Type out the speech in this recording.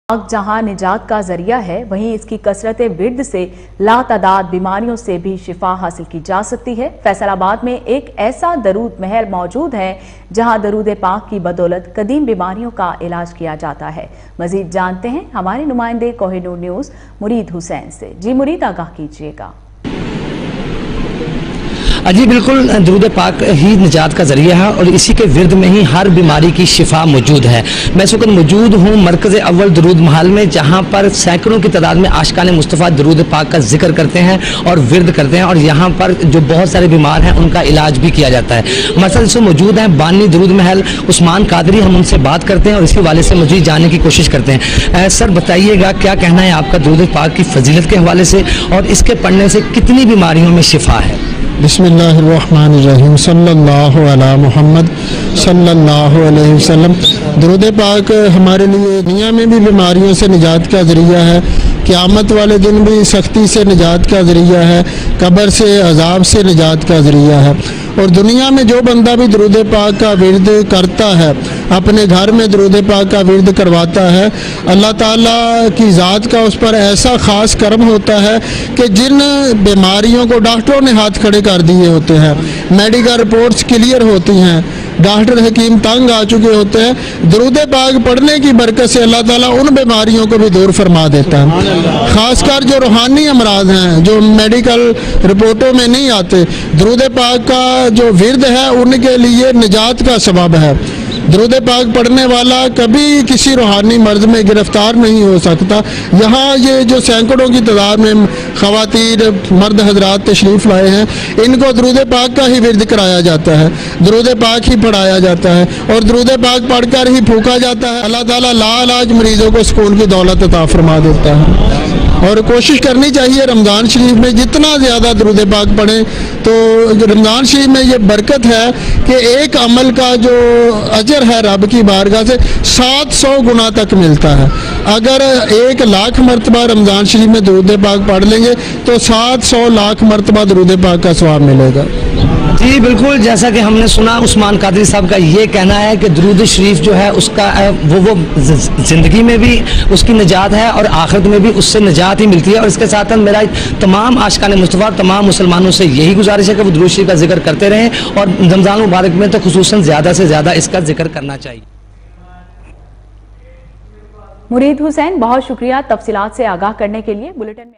पाक जहां निजात का जरिया है, वहीं इसकी कसरत विर्द से लातादाद बीमारियों से भी शिफा हासिल की जा सकती है। फैसलाबाद में एक ऐसा दरूद महल मौजूद है जहां दरूद पाक की बदौलत कदीम बीमारियों का इलाज किया जाता है। मजीद जानते हैं हमारे नुमाइंदे कोहिनूर न्यूज मुरीद हुसैन से। जी मुरीद, आगाह कीजिएगा। जी बिल्कुल, दरूद पाक ही निजात का जरिया है और इसी के विर्द में ही हर बीमारी की शिफा मौजूद है। मैं इस वक्त मौजूद हूँ मरकज़ अव्वल दरूद महल में, जहाँ पर सैकड़ों की तादाद में आशिकाने मुस्तफ़ा दरूद पाक का जिक्र करते हैं और विर्द करते हैं, और यहाँ पर जो बहुत सारे बीमार हैं उनका इलाज भी किया जाता है। हमारे साथ इसमें मौजूद हैं बानी दरूद महल उस्मान कादरी। हम उनसे बात करते हैं और इसी वाले से मज़ीद जानने की कोशिश करते हैं। सर बताइएगा, क्या कहना है आपका दरूद पाक की फजीलत के हवाले से, और इसके पढ़ने से कितनी बीमारियों में शिफा है? बिस्मिल्लाहिर्रहमानिर्रहीम, सल्लल्लाहु अला मुहम्मद सल्लल्लाहु अलैहि वसल्लम। दरूद पाक हमारे लिए दुनिया में भी बीमारियों से निजात का ज़रिया है, क़यामत वाले दिन भी सख्ती से निजात का ज़रिया है, कब्र से अजाब से निजात का ज़रिया है। और दुनिया में जो बंदा भी दरूद पाक का विर्द करता है, अपने घर में दरूद पाक का विर्द करवाता है, अल्लाह ताला की ज़ात का उस पर ऐसा ख़ास करम होता है कि जिन बीमारियों को डॉक्टरों ने हाथ खड़े कर दिए होते हैं, मेडिकल रिपोर्ट्स क्लियर होती हैं, डॉक्टर हकीम तंग आ चुके होते हैं, दरूद पाक पढ़ने की बरकत से अल्लाह ताला उन बीमारियों को भी दूर फरमा देता है। ख़ासकर जो रूहानी अमराज हैं, जो मेडिकल रिपोर्टों में नहीं आते, दरूद पाक का जो विर्द है उनके लिए निजात का सबब है। दरूद पाक पढ़ने वाला कभी किसी रूहानी मर्ज में गिरफ्तार नहीं हो सकता। यहाँ ये जो सैकड़ों की तादाद में ख़वातीन मर्द हजरात तशरीफ़ लाए हैं, इनको दरूद पाक का ही विर्द कराया जाता है, दरूद पाक ही पढ़ाया जाता है और दरूद पाक पढ़कर ही फूका जाता है। अल्लाह ताला लाइलाज मरीज़ों को सुकून की दौलत अता फरमा देता है। और कोशिश करनी चाहिए रमज़ान शरीफ में जितना ज़्यादा दरूद पाक पढ़ें, तो रमज़ान शरीफ में ये बरकत है कि एक अमल का जो अजर है रब की बारगाह से 700 गुना तक मिलता है। अगर 1 लाख मरतबा रमज़ान शरीफ में दरूद पाक पढ़ लेंगे तो 700 लाख मरतबा दरूद पाक का सवाब मिलेगा। जी बिल्कुल, जैसा कि हमने सुना उस्मान कादरी साहब का ये कहना है कि दरूद शरीफ जो है उसका वो ज़िंदगी में भी उसकी निजात है और आखिरत में भी उससे निजात ही मिलती है। और इसके साथ मेरा तमाम आशिकाने मुस्तफ़ा तमाम मुसलमानों से यही गुजारिश है कि वो दरूद शरीफ का जिक्र करते रहें और रमज़ान मुबारक में तो खुसूसन ज़्यादा से ज़्यादा इसका जिक्र करना चाहिए। मुरीद हुसैन, बहुत शुक्रिया तफसीलात से आगाह करने के लिए। बुलेटिन में